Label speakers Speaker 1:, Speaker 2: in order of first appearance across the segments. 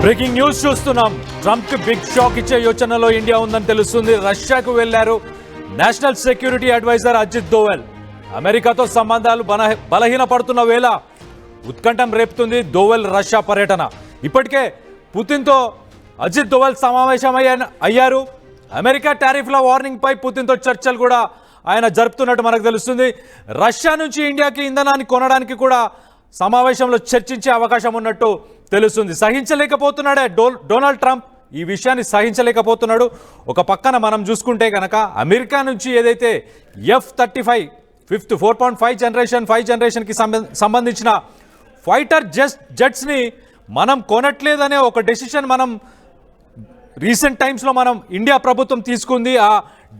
Speaker 1: Breaking news చూస్తున్నాం. Trump కి big shock ఇచ్చే యోచనలో ఇండియా ఉందని తెలుస్తుంది. రష్యాకు వెళ్లారు national security advisor Ajit Doval. అమెరికాతో సంబంధాలు బలహీనపడుతున్న వేళ ఉత్కంఠం రేపుతుంది దోవల్ రష్యా పర్యటన. ఇప్పటికే పుతిన్తో అజిత్ దోవల్ అయ్యారు. అమెరికా టారిఫ్ల వార్నింగ్ పై పుతిన్తో చర్చలు కూడా ఆయన జరుపుతున్నట్టు మనకు తెలుస్తుంది. రష్యా నుంచి ఇండియాకి ఇంధనాన్ని కొనడానికి కూడా సమావేశంలో చర్చించే అవకాశం ఉన్నట్టు తెలుస్తుంది. సహించలేకపోతున్నాడే డొనాల్డ్ ట్రంప్, ఈ విషయాన్ని సహించలేకపోతున్నాడు. ఒక పక్కన మనం చూసుకుంటే కనుక అమెరికా నుంచి ఏదైతే F-35 ఫిఫ్త్ 4.5 జనరేషన్కి సంబంధించిన ఫైటర్ జెట్స్ని మనం కొనట్లేదనే ఒక డెసిషన్ మనం రీసెంట్ టైమ్స్లో ఇండియా ప్రభుత్వం తీసుకుంది. ఆ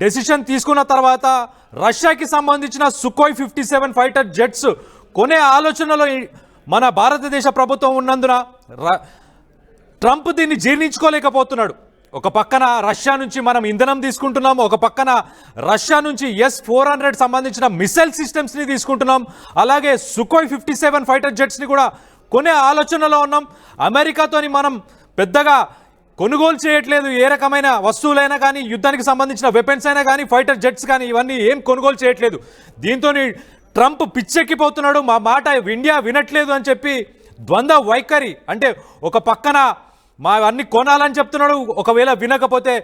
Speaker 1: డెసిషన్ తీసుకున్న తర్వాత రష్యాకి సంబంధించిన సుఖోయ్ 57 ఫైటర్ జెట్స్ కొనే ఆలోచనలో మన భారతదేశ ప్రభుత్వం ఉన్నందున ట్రంప్ దీన్ని జీర్ణించుకోలేకపోతున్నాడు. ఒక పక్కన రష్యా నుంచి మనం ఇంధనం తీసుకుంటున్నాం, ఒక పక్కన రష్యా నుంచి S-400 సంబంధించిన మిసైల్ సిస్టమ్స్ని తీసుకుంటున్నాం, అలాగే సుఖోయ్ 57 ఫైటర్ జెట్స్ని కూడా కొనే ఆలోచనలో ఉన్నాం. అమెరికాతోని మనం పెద్దగా కొనుగోలు చేయట్లేదు. ఏ రకమైన వస్తువులైనా కానీ, యుద్ధానికి సంబంధించిన వెపన్స్ అయినా కానీ, ఫైటర్ జెట్స్ కానీ ఇవన్నీ ఏం కొనుగోలు చేయట్లేదు. దీంతో ట్రంప్ పిచ్చెక్కిపోతున్నాడు. మా మాట ఇండియా వినట్లేదు అని చెప్పి ద్వంద్వ వైఖరి, అంటే ఒక పక్కన మా అన్ని కొనాలని చెప్తున్నాడు, ఒకవేళ వినకపోతే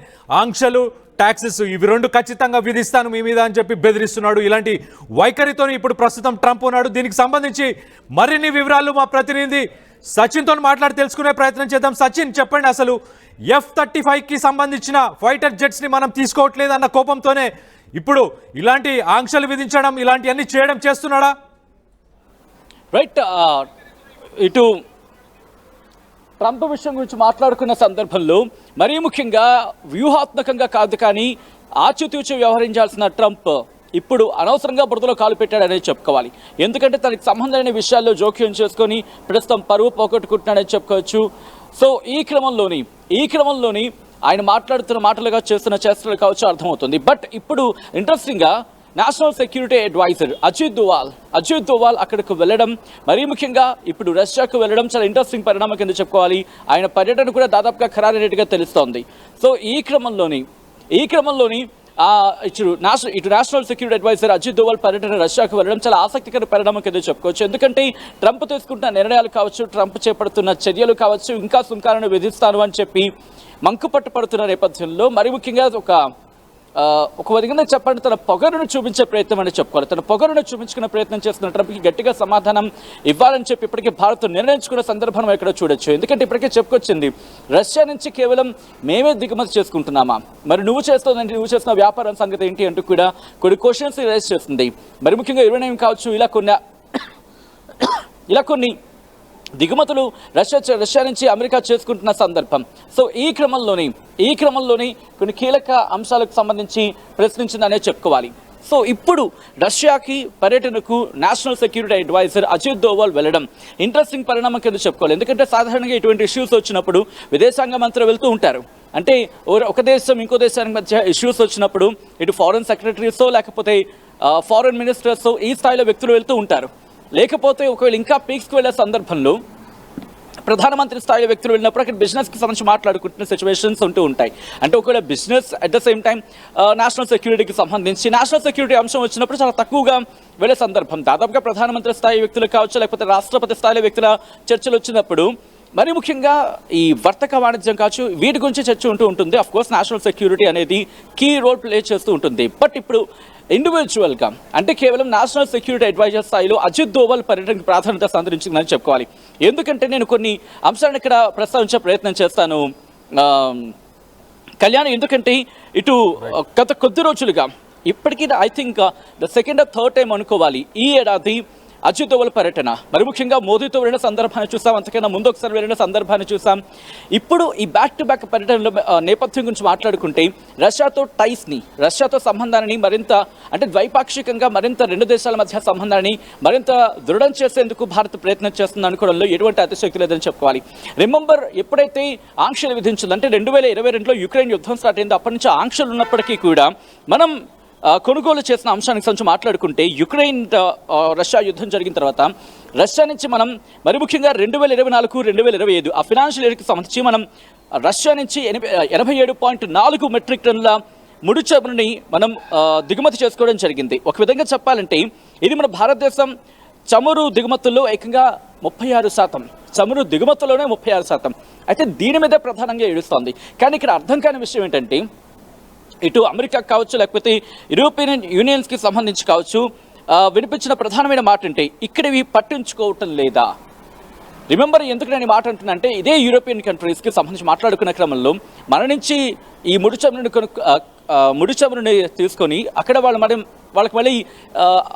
Speaker 1: ఆంక్షలు, ట్యాక్సెస్ ఇవి రెండు ఖచ్చితంగా విధిస్తాను మీ మీద అని చెప్పి బెదిరిస్తున్నాడు. ఇలాంటి వైఖరితో ఇప్పుడు ప్రస్తుతం ట్రంప్ ఉన్నాడు. దీనికి సంబంధించి మరిన్ని వివరాలు మా ప్రతినిధి సచిన్తో మాట్లాడి తెలుసుకునే ప్రయత్నం చేద్దాం. సచిన్, చెప్పండి, అసలు F-35కి సంబంధించిన ఫైటర్ జెట్స్ని మనం తీసుకోవట్లేదు అన్న కోపంతోనే ఇప్పుడు ఇలాంటి ఆంక్షలు విధించడం, ఇలాంటివన్నీ చేస్తున్నాడా?
Speaker 2: రైట్, ఇటు ట్రంప్ విషయం గురించి మాట్లాడుకున్న సందర్భంలో మరీ ముఖ్యంగా వ్యూహాత్మకంగా కాదు కానీ ఆచితూచి వ్యవహరించాల్సిన ట్రంప్ ఇప్పుడు అనవసరంగా బురదలో కాలు పెట్టాడనేది చెప్పుకోవాలి. ఎందుకంటే తనకి సంబంధమైన విషయాల్లో జోక్యం చేసుకొని ప్రస్తుతం పరువు పోగొట్టుకుంటున్నాడని చెప్పుకోవచ్చు. సో ఈ క్రమంలోని ఆయన మాట్లాడుతున్న మాటలుగా చేస్తున్న చేష్టలు కావచ్చు అర్థమవుతుంది. బట్ ఇప్పుడు ఇంట్రెస్టింగ్గా national security advisor Ajit Doval అక్కడికి వెళ్ళడం, మరీ ముఖ్యంగా ఇప్పుడు రష్యాకు వెళ్ళడం చాలా ఇంట్రెస్టింగ్ పరిణామం కింద చెప్పుకోవాలి. ఆయన పర్యటన కూడా దాదాపుగా ఖరారైనట్టుగా తెలుస్తోంది. సో ఈ క్రమంలోని ఇటు national security advisor Ajit Doval పర్యటన రష్యాకు వెళ్ళడం చాలా ఆసక్తికర పరిణామం కింద చెప్పుకోవచ్చు. ఎందుకంటే ట్రంప్ తీసుకుంటున్న నిర్ణయాలు కావచ్చు, ట్రంప్ చేపడుతున్న చర్యలు కావచ్చు, ఇంకా సుంకాలను విధిస్తాను అని చెప్పి మంకుపట్టు పడుతున్న నేపథ్యంలో మరీ ముఖ్యంగా ఒక విధంగా చెప్పండి తన పొగరును చూపించే ప్రయత్నం అని చెప్పుకోవాలి. తన పొగరును చూపించుకునే ప్రయత్నం చేస్తున్న ట్రంప్కి గట్టిగా సమాధానం ఇవ్వాలని చెప్పి ఇప్పటికే భారత్ నిర్ణయించుకున్న సందర్భం మనం ఇక్కడ చూడొచ్చు. ఎందుకంటే ఇప్పటికే చెప్పుకొచ్చింది, రష్యా నుంచి కేవలం మేమే దిగుమతి చేసుకుంటున్నామా, మరి నువ్వు చేస్తున్న వ్యాపారం సంగతి ఏంటి అంటూ కూడా కొన్ని క్వశ్చన్స్ రైజ్ చేస్తుంది. మరి ముఖ్యంగా యురేనియం కావచ్చు, ఇలా కొన్ని దిగుమతులు రష్యా నుంచి అమెరికా చేసుకుంటున్న సందర్భం. సో ఈ క్రమంలోని కొన్ని కీలక అంశాలకు సంబంధించి ప్రశ్నించిందనే చెప్పుకోవాలి. సో ఇప్పుడు రష్యాకి పర్యటనకు national security advisor Ajit Doval వెళ్ళడం ఇంట్రెస్టింగ్ పరిణామం కింద చెప్పుకోవాలి. ఎందుకంటే సాధారణంగా ఇటువంటి ఇష్యూస్ వచ్చినప్పుడు విదేశాంగ మంత్రులు వెళ్తూ ఉంటారు. అంటే ఒక దేశం ఇంకో దేశానికి మధ్య ఇష్యూస్ వచ్చినప్పుడు ఇటు ఫారెన్ సెక్రటరీసో లేకపోతే ఫారెన్ మినిస్టర్స్ ఈ స్థాయిలో వ్యక్తులు వెళ్తూ ఉంటారు. లేకపోతే ఒకవేళ ఇంకా పీక్స్కి వెళ్ళే సందర్భంలో ప్రధానమంత్రి స్థాయిలో వ్యక్తులు వెళ్ళినప్పుడు అక్కడ బిజినెస్కి సంబంధించి మాట్లాడుకుంటున్న సిచ్యువేషన్స్ ఉంటూ ఉంటాయి. అంటే ఒకవేళ business at the same time national సెక్యూరిటీకి సంబంధించి నేషనల్ సెక్యూరిటీ అంశం వచ్చినప్పుడు చాలా తక్కువగా వెళ్ళే సందర్భం. దాదాపుగా ప్రధానమంత్రి స్థాయి వ్యక్తులు కావచ్చు, లేకపోతే రాష్ట్రపతి స్థాయిలో వ్యక్తుల చర్చలు వచ్చినప్పుడు మరి ముఖ్యంగా ఈ వర్తక వాణిజ్యం కావచ్చు, వీటి గురించి చర్చ ఉంటూ ఉంటుంది. అఫ్ కోర్స్ నేషనల్ సెక్యూరిటీ అనేది కీ రోల్ ప్లే చేస్తూ ఉంటుంది. బట్ ఇప్పుడు ఇండివిజువల్గా అంటే కేవలం నేషనల్ సెక్యూరిటీ అడ్వైజర్ స్థాయిలో అజిత్ దోవాల్ పర్యటనకు ప్రాధాన్యత సంతరించిందని చెప్పుకోవాలి. ఎందుకంటే నేను కొన్ని అంశాలను ఇక్కడ ప్రస్తావించే ప్రయత్నం చేస్తాను కళ్యాణ్. ఎందుకంటే ఇటు గత కొద్ది రోజులుగా ఇప్పటికీ I think the second or third time అనుకోవాలి ఈ ఏడాది అజిత్ దోవాల్ పర్యటన. మరి ముఖ్యంగా మోదీతో వెళ్ళిన సందర్భాన్ని చూసాం, అంతకన్నా ముందు ఒకసారి వెళ్ళిన సందర్భాన్ని చూసాం. ఇప్పుడు ఈ బ్యాక్ టు బ్యాక్ పర్యటనలో నేపథ్యం గురించి మాట్లాడుకుంటే రష్యాతో సంబంధాన్ని మరింత అంటే ద్వైపాక్షికంగా మరింత రెండు దేశాల మధ్య సంబంధాన్ని మరింత దృఢం చేసేందుకు భారత్ ప్రయత్నం చేస్తుంది అనుకోవడంలో ఎటువంటి అతిశక్తి లేదని చెప్పుకోవాలి. రిమెంబర్, ఎప్పుడైతే ఆంక్షలు విధించింది అంటే 2022లో యుక్రెయిన్ యుద్ధం స్టార్ట్ అయింది, అప్పటి నుంచి ఆంక్షలు ఉన్నప్పటికీ కూడా మనం కొనుగోలు చేసిన అంశానికి సంబంధించి మాట్లాడుకుంటే యుక్రెయిన్ రష్యా యుద్ధం జరిగిన తర్వాత రష్యా నుంచి మనం మరి ముఖ్యంగా 2024-2025 ఆ ఫినాన్షియల్ ఇయర్కి సంబంధించి మనం రష్యా నుంచి 87.4 మెట్రిక్ టన్నుల ముడి చమురుని మనం దిగుమతి చేసుకోవడం జరిగింది. ఒక విధంగా చెప్పాలంటే ఇది మన భారతదేశం చమురు దిగుమతుల్లో ఏకంగా 36%, చమురు దిగుమతుల్లోనే 36%. అయితే దీని మీద ప్రధానంగా ఏడుస్తోంది. కానీ ఇక్కడ అర్థం కాని విషయం ఏంటంటే ఇటు అమెరికా కావచ్చు లేకపోతే యూరోపియన్ యూనియన్స్కి సంబంధించి కావచ్చు వినిపించిన ప్రధానమైన మాట అంటే ఇక్కడ ఇవి పట్టించుకోవటం లేదా. రిమెంబర్ ఎందుకు నేను మాట అంటున్నా అంటే ఇదే యూరోపియన్ కంట్రీస్కి సంబంధించి మాట్లాడుకునే క్రమంలో మన నుంచి ఈ ముడి చమురుని తీసుకొని అక్కడ వాళ్ళకి మళ్ళీ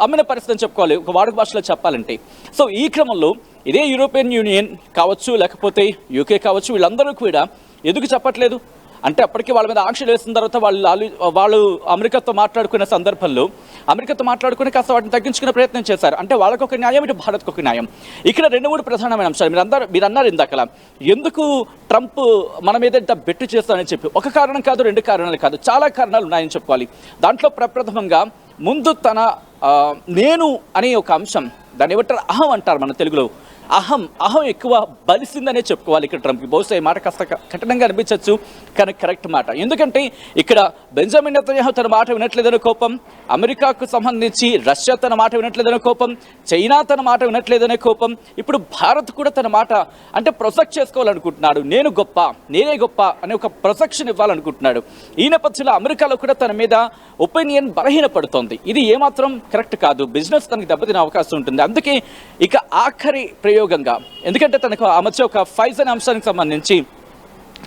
Speaker 2: అమ్మిన పరిస్థితి అని చెప్పుకోవాలి, ఒక వాడుక భాషలో చెప్పాలంటే. సో ఈ క్రమంలో ఇదే యూరోపియన్ యూనియన్ కావచ్చు లేకపోతే యూకే కావచ్చు వీళ్ళందరూ కూడా ఎందుకు చెప్పట్లేదు అంటే అప్పటికి వాళ్ళ మీద ఆంక్షలు వేసిన తర్వాత వాళ్ళు అమెరికాతో మాట్లాడుకునే సందర్భంలో అమెరికాతో మాట్లాడుకుని కాస్త వాటిని తగ్గించుకునే ప్రయత్నం చేశారు. అంటే వాళ్ళకు ఒక న్యాయం, ఇటు భారత్కు ఒక న్యాయం. ఇక్కడ 2-3 ప్రధానమైన అంశాలు మీరు అన్నారు ఇందాకలా, ఎందుకు ట్రంప్ మన మీద ఇంత బెట్టు చేస్తానని చెప్పి. ఒక కారణం కాదు, 2 కారణాలు కాదు, చాలా కారణాలు ఉన్నాయని చెప్పుకోవాలి. దాంట్లో ప్రప్రథమంగా ముందు తన నేను అనే ఒక అంశం, దాన్ని ఏమంటారు అహం అంటారు మన తెలుగులో. అహం ఎక్కువ బలిసిందనే చెప్పుకోవాలి ఇక్కడ ట్రంప్కి. బహుశా ఈ మాట కాస్త కఠినంగా అనిపించవచ్చు కానీ కరెక్ట్ మాట. ఎందుకంటే ఇక్కడ బెంజమిన్ నెతన్యాహు తన మాట వినట్లేదనే కోపం, అమెరికాకు సంబంధించి రష్యా తన మాట వినట్లేదనే కోపం, చైనా తన మాట వినట్లేదనే కోపం, ఇప్పుడు భారత్ కూడా తన మాట అంటే ప్రొజెక్ట్ చేసుకోవాలనుకుంటున్నాడు. నేనే గొప్ప అనే ఒక ప్రొజెక్షన్ ఇవ్వాలనుకుంటున్నాడు. ఈ నేపథ్యంలో అమెరికాలో కూడా తన మీద ఒపీనియన్ బలహీనపడుతోంది. ఇది ఏమాత్రం కరెక్ట్ కాదు, బిజినెస్ తనకి దెబ్బతినే అవకాశం ఉంటుంది. అందుకే ఇక ఆఖరి ప్రయోగంగా, ఎందుకంటే తనకు ఆ మధ్య ఒక ఫైజన్ అంశానికి సంబంధించి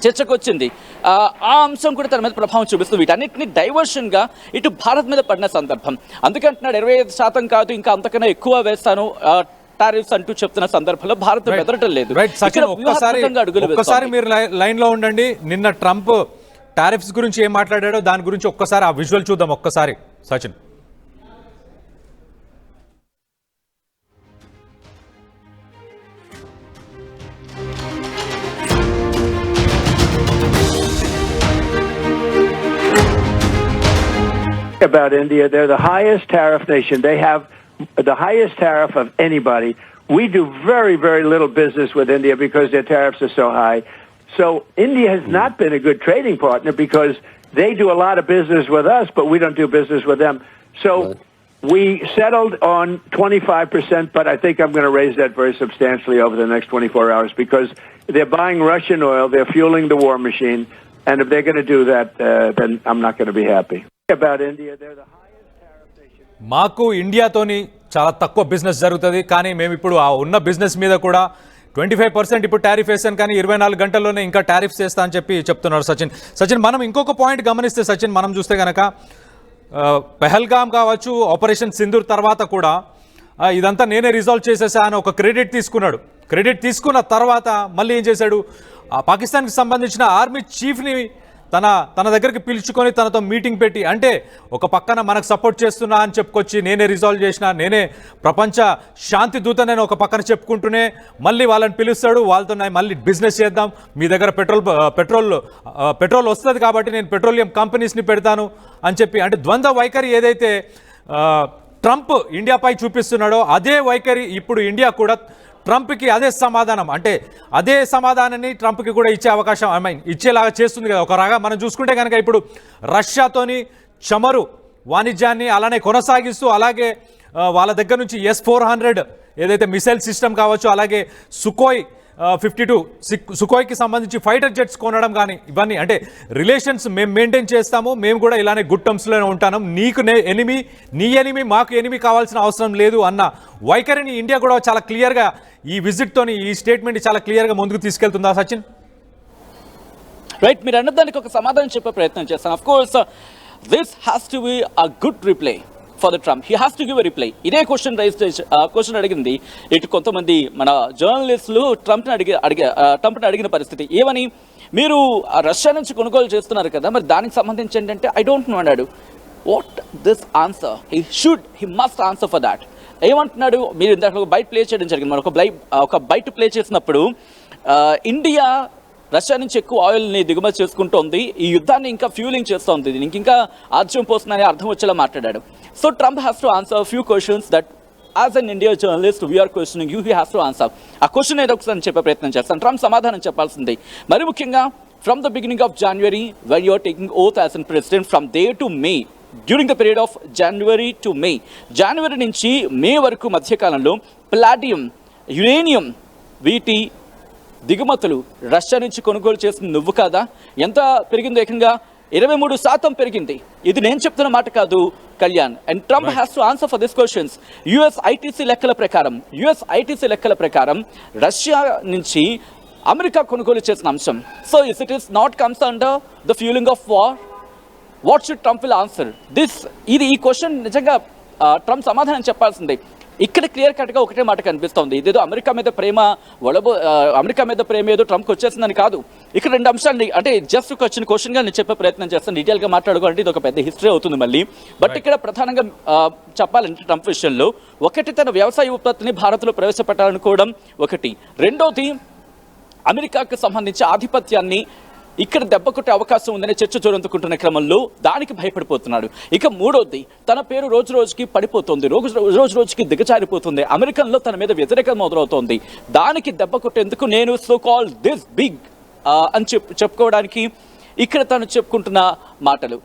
Speaker 2: చర్చకు వచ్చింది, ఆ అంశం కూడా తన మీద ప్రభావం చూపిస్తుంది. వీటన్నిటిని డైవర్షన్గా ఇటు భారత్ మీద పడిన సందర్భం. అందుకంటున్నాడు 25% కాదు ఇంకా అంతకన్నా ఎక్కువ వేస్తాను టారిఫ్స్ అంటూ చెప్తున్న సందర్భంలో భారత్ బెదరటం లేదు.
Speaker 1: ఒక్కసారి మీరు లైన్ లో ఉండండి. నిన్న ట్రంప్ టారిఫ్స్ గురించి ఏం మాట్లాడాడో దాని గురించి ఒక్కసారి ఆ విజువల్ చూద్దాం ఒక్కసారి. Sachin,
Speaker 3: about India, they're the highest tariff nation. They have the highest tariff of anybody. We do very, very little business with India because their tariffs are so high. So India has not been a good trading partner because they do a lot of business with us, but we don't do business with them. So we settled on 25%, but I think I'm going to raise that very substantially over the next 24 hours because they're buying Russian oil, they're fueling the war machine, and if they're going to do that, then I'm not going to be happy. About India, they're the highest tariff nation.
Speaker 1: మాకు ఇండియాతోని చాలా తక్కువ business జరుగుతుంది, కానీ మేము ఇప్పుడు ఆ ఉన్న business మీద కూడా 25% ఇప్పుడు టారిఫ్ వేసాను, కానీ 24 గంటల్లోనే ఇంకా టారిఫ్స్ వేస్తా అని చెప్తున్నారు సచిన్. మనం ఇంకొక పాయింట్ గమనిస్తే సచిన్, మనం చూస్తే కనుక పెహల్గాం కావచ్చు, ఆపరేషన్ సింధూర్ తర్వాత కూడా ఇదంతా నేనే రిజాల్వ్ చేసేసా అని ఒక క్రెడిట్ తీసుకున్నాడు. క్రెడిట్ తీసుకున్న తర్వాత మళ్ళీ ఏం చేశాడు, పాకిస్తాన్కి సంబంధించిన ఆర్మీ చీఫ్ని తన దగ్గరికి పిలుచుకొని తనతో మీటింగ్ పెట్టి, అంటే ఒక పక్కన మనకు సపోర్ట్ చేస్తున్నా అని చెప్పుకొచ్చి నేనే రిజాల్వ్ చేసిన, నేనే ప్రపంచ శాంతి దూతనని ఒక పక్కన చెప్పుకుంటూనే మళ్ళీ వాళ్ళని పిలుస్తాడు, వాళ్ళతో మళ్ళీ బిజినెస్ చేద్దాం, మీ దగ్గర పెట్రోల్ వస్తుంది కాబట్టి నేను పెట్రోలియం కంపెనీస్ని పెడతాను అని చెప్పి, అంటే ద్వంద్వ వైఖరి ఏదైతే ట్రంప్ ఇండియాపై చూపిస్తున్నాడో అదే వైఖరి ఇప్పుడు ఇండియా కూడా ట్రంప్కి అదే సమాధానం, అంటే అదే సమాధానాన్ని ట్రంప్కి కూడా ఇచ్చే అవకాశం ఇచ్చేలాగా చేస్తుంది కదా. ఒక రాగా మనం చూసుకుంటే కనుక ఇప్పుడు రష్యాతోని చమురు వాణిజ్యాన్ని అలానే కొనసాగిస్తూ, అలాగే వాళ్ళ దగ్గర నుంచి S-400 ఏదైతే మిసైల్ సిస్టమ్ కావచ్చు, అలాగే సుఖోయ్ 52 సుఖోయ్కి సంబంధించి ఫైటర్ జెట్స్ కొనడం కానీ, ఇవన్నీ అంటే రిలేషన్స్ మేము మెయింటైన్ చేస్తాము, మేము కూడా ఇలానే గుడ్ టర్మ్స్లోనే ఉంటాను, నీకు నీ ఎనిమి మాకు ఎనిమి కావాల్సిన అవసరం లేదు అన్న వైఖరిని ఇండియా కూడా చాలా క్లియర్గా ఈ విజిట్తోని, ఈ స్టేట్మెంట్ చాలా క్లియర్గా ముందుకు తీసుకెళ్తుందా సచిన్?
Speaker 2: రైట్, మీరు అన్నదానికి ఒక సమాధానం చెప్పే ప్రయత్నం చేస్తాను. Of course this has to be a good reply for the Trump. He has to give a reply. ఇదే క్వశ్చన్ అడిగింది ఇటు కొంతమంది మన జర్నలిస్టులు ట్రంప్ని అడిగిన పరిస్థితి ఏమని, మీరు రష్యా నుంచి కొనుగోలు చేస్తున్నారు కదా, మరి దానికి సంబంధించి ఏంటంటే ఐ డోంట్ నో అన్నాడు. What this answer he must answer for that. ఏమంటున్నాడు, మీరు ఇందాక ఒక బైట్ ప్లే చేయడం జరిగింది, మనం ఒక బైట్ ప్లే చేసినప్పుడు ఇండియా రష్యా నుంచి ఎక్కువ ఆయిల్ని దిగుమతి చేసుకుంటోంది, ఈ యుద్ధాన్ని ఇంకా ఫ్యూలింగ్ చేస్తోంది, దీనికి ఇంకా ఆజ్యం పోస్తుందని అర్థం వచ్చేలా మాట్లాడాడు. So Trump has to answer few questions that as an India journalist we are questioning you has to answer. ఆ క్వశ్చన్ ఏదో ఒకసారి చెప్పే ప్రయత్నం చేస్తాను. ట్రంప్ సమాధానం చెప్పాల్సింది. మరి ముఖ్యంగా from the beginning of January when you are taking oath as a president, from there to May, during the period of January to May, జనవరి నుంచి మే వరకు మధ్యకాలంలో ప్లాటియం, యురేనియం వీటి దిగుమతులు రష్యా నుంచి కొనుగోలు చేసిన నువ్వు కాదా? ఎంత పెరిగిందో, ఏకంగా 23% పెరిగింది. ఇది నేను చెప్తున్న మాట కాదు Kalyan. And Trump has to answer for this questions. US ITC లెక్కల ప్రకారం రష్యా నుంచి అమెరికా కొనుగోలు చేసిన అంశం. So if it is not comes under the fuelling of war, what should Trump will answer this? ఈ క్వశ్చన్ నిజంగా ట్రంప్ సమాధానం చెప్పాల్సిందే. ఇక్కడ క్లియర్ కట్గా ఒకటే మాట కనిపిస్తోంది, ఇదేదో అమెరికా మీద ప్రేమ ఏదో ట్రంప్కి వచ్చేసిందని కాదు. ఇక్కడ రెండు అంశాలు, అంటే జస్ట్ వచ్చిన క్వశ్చన్గా నేను చెప్పే ప్రయత్నం చేస్తాను. డీటెయిల్గా మాట్లాడుకోవాలంటే ఇది ఒక పెద్ద హిస్టరీ అవుతుంది మళ్ళీ. బట్ ఇక్కడ ప్రధానంగా చెప్పాలంటే ట్రంప్ విషయంలో ఒకటి, తన వ్యవసాయ ఉత్పత్తిని భారత్లో ప్రవేశపెట్టాలనుకోవడం ఒకటి. రెండోది, అమెరికాకు సంబంధించి ఆధిపత్యాన్ని ఇక్కడ దెబ్బ కొట్టే అవకాశం ఉందనే చర్చ జోరందుకుంటున్న క్రమంలో దానికి భయపడిపోతున్నాడు. ఇక మూడోది, తన పేరు రోజు రోజుకి పడిపోతుంది, రోజు రోజుకి దిగజారిపోతుంది, అమెరికన్లో తన మీద వ్యతిరేకత మొదలవుతోంది. దానికి దెబ్బ కొట్టేందుకు నేను సో కాల్ దిస్ బిగ్ అని చెప్పుకోవడానికి ఇక్కడ తను చెప్పుకుంటున్న మాటలు.